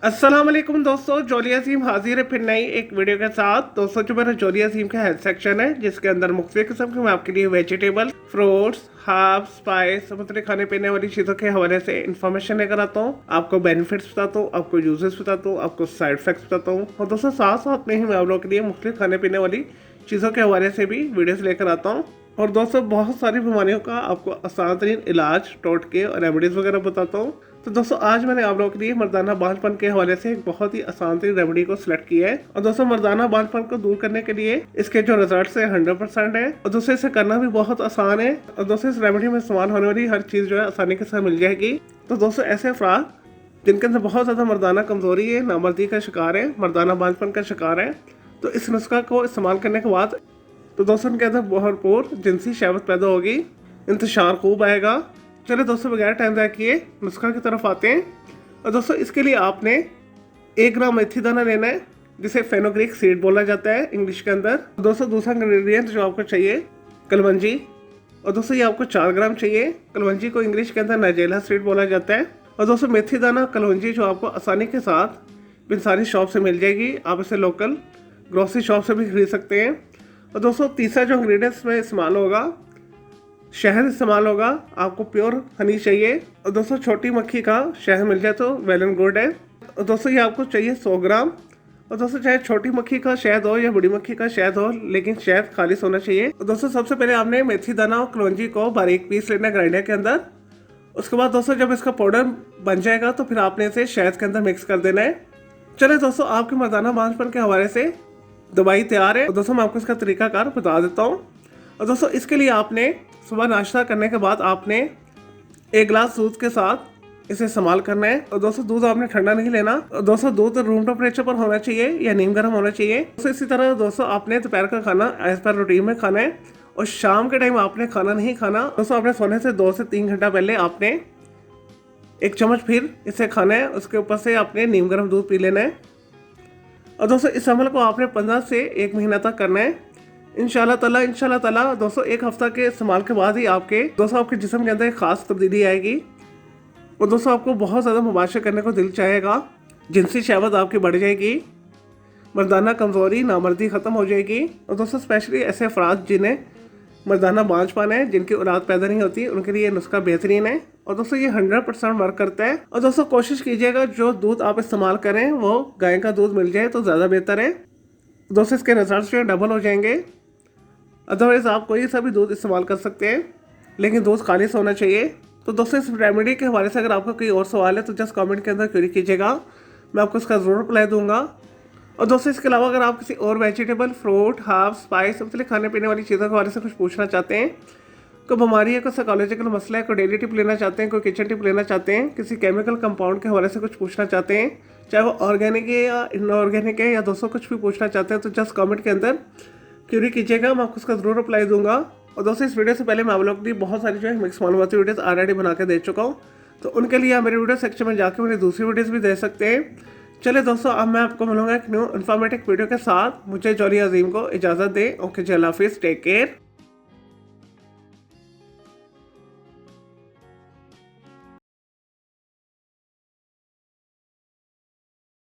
अस्सलाम वालेकुम दोस्तों, जोली अजीम हाजिर है फिर नई एक वीडियो के साथ। दोस्तों जो मेरा जोली अजीम का हेल्थ सेक्शन है जिसके अंदर मुख्तलिफ किस्म के मैं आपके लिए वेजिटेबल, फ्रूट्स, हर्ब्स, स्पाइस, मतलब खाने पीने वाली चीज़ों के हवाले से इन्फॉर्मेशन लेकर आता हूँ। आपको बेनिफिट्स बताता हूँ, आपको यूजेस बताता हूँ, आपको साइड इफेक्ट्स बताता हूँ। और दोस्तों साथ साथ में ही मैं आप लोगों के लिए मुख्तलिफ खाने पीने वाली चीज़ों के हवाले से भी वीडियोस लेकर आता हूँ। और दोस्तों बहुत सारी बीमारियों का आपको आसान तरीन इलाज, टोटके और रेमेडीज़ वगैरह बताता हूँ। तो दोस्तों आज मैंने आप लोगों के लिए मर्दाना बांझपन के हवाले से एक बहुत ही आसान तरीन रेमेडी को सिलेक्ट किया है। और दोस्तों मर्दाना बांझपन को दूर करने के लिए इसके जो रिजल्ट है 100% है। और दोस्तों इसे करना भी बहुत आसान है। और दोस्तों इस रेमेडी में इस्तेमाल होने वाली हर चीज़ जो है आसानी के साथ मिल जाएगी। तो दोस्तों ऐसे अफराद जिनके अंदर बहुत ज़्यादा मर्दाना कमजोरी है, नामर्दी का शिकार है, मर्दाना बांझपन का शिकार है, तो इस नुस्खा को इस्तेमाल करने के बाद तो दोस्तों उनके अंदर भरपूर जिनसी शहवत पैदा होगी, इंतशार खूब आएगा। चलिए दोस्तों बगैर टाइम ज़ाया किए नुस्खा की तरफ आते हैं। और दोस्तों इसके लिए आपने 1 ग्राम मेथी दाना लेना है जिसे फेनोग्रीक सीड बोला जाता है इंग्लिश के अंदर। दोस्तों दूसरा इंग्रेडिएंट जो आपको चाहिए कलवंजी। और दोस्तों ये आपको 4 ग्राम चाहिए। कलवंजी को इंग्लिश के अंदर नाइजेला सीड बोला जाता है। और दोस्तों मेथी दाना कलवंजी जो आपको आसानी के साथ इंसानी शॉप से मिल जाएगी। आप इसे लोकल ग्रोसरी शॉप से भी खरीद सकते हैं। और दोस्तों तीसरा जो इंग्रेडिएंट्स में इस्तेमाल होगा, शहद इस्तेमाल होगा। आपको प्योर हनी चाहिए। और दोस्तों छोटी मक्खी का शहद मिल जाए तो वेल एंड गुड है। और दोस्तों ये आपको चाहिए 100 ग्राम। और दोस्तों चाहे छोटी मक्खी का शहद हो या बड़ी मक्खी का शहद हो, लेकिन शहद खालिश होना चाहिए। और दोस्तों सबसे पहले आपने मेथी दाना और कलौंजी को बारीक पीस लेना ग्राइंडर के अंदर। उसके बाद दोस्तों जब इसका पाउडर बन जाएगा तो फिर आपने इसे शहद के अंदर मिक्स कर देना है। चले दोस्तों आपके मर्दाना बांझपन के हवाले से दवाई तैयार है। और दोस्तों मैं आपको इसका तरीकाकार बता देता हूँ। और दोस्तों इसके लिए आपने सुबह नाश्ता करने के बाद आपने 1 गिलास दूध के साथ इसे इस्तेमाल करना है। और दोस्तों दूध आपने ठंडा नहीं लेना। और दोस्तों दूध रूम टेम्परेचर पर होना चाहिए या नीम गर्म होना चाहिए। दोस्तों इसी तरह दोस्तों आपने दोपहर का खाना एज पर रूटीन में खाना है। और शाम के टाइम आपने खाना नहीं खाना। दोस्तों आपने सोने से 2 से 3 घंटा पहले आपने 1 चम्मच फिर इसे खाना है। उसके ऊपर से आपने नीम गर्म दूध पी लेना है। और दोस्तों इस अमल को आपने 15 से 1 महीना तक करना है। इंशाल्लाह ताला दोस्तों 1 हफ्ता के इस्तेमाल के बाद ही आपके जिस्म के अंदर एक खास तब्दीली आएगी। और दोस्तों आपको बहुत ज़्यादा मुबाशर करने को दिल चाहेगा, जिनसी शहवत आपकी बढ़ जाएगी, मर्दाना कमज़ोरी नामर्दी ख़त्म हो जाएगी। और दोस्तों स्पेशली ऐसे अफराद जिन्हें मर्दाना बांझपन है, जिनकी औलाद पैदा नहीं होती, उनके लिए नुस्खा बेहतरीन है। और दोस्तों ये 100% वर्क करता है। और दोस्तों कोशिश कीजिएगा जो दूध आप इस्तेमाल करें वो गाय का दूध मिल जाए तो ज़्यादा बेहतर है। दोस्तों इसके रिजल्ट जो है डबल हो जाएंगे। अदरवाइज़ आप कोई सा भी दूध इस्तेमाल कर सकते हैं, लेकिन दूध खालिश होना चाहिए। तो दोस्तों इस रेमेडी के हवाले से अगर आपका कोई और सवाल है तो जस्ट कमेंट के अंदर क्वेरी कीजिएगा, मैं आपको इसका ज़रूर रिप्लाई दूंगा। और दोस्तों इसके अलावा अगर आप किसी और वेजिटेबल, फ्रूट, हर्ब्स, स्पाइस, मतलब खाने पीने वाली चीज़ों के बारे से कुछ पूछना चाहते हैं, कोई बीमारी है, कोई साइकोलॉजिकल मसला है, कोई डेली टिप लेना चाहते हैं, कोई किचन टिप लेना चाहते हैं, किसी केमिकल कंपाउंड के हवाले से कुछ पूछना चाहते हैं, चाहे वो ऑर्गेनिक है या इनऑर्गेनिक है, या दोस्तों कुछ भी पूछना चाहते हैं तो जस्ट कमेंट के अंदर क्यूरी कीजिएगा, मैं आपको उसका ज़रूर रिप्लाई दूंगा। और दोस्तों इस वीडियो से पहले मैं आप लोग की बहुत सारी जो है मिक्स मालूमाती वीडियोस ऑलरेडी बना के दे चुका हूँ, तो उनके लिए आप मेरे वीडियो सेक्शन में जाकर मेरी दूसरी वीडियोस भी दे सकते हैं। चलिए दोस्तों अब मैं आपको मिलूंगा एक न्यू इन्फॉर्मेटिव वीडियो के साथ। मुझे जोली अजीम को इजाज़त दें। ओके जी, अल्लाह हाफिज़, टेक केयर।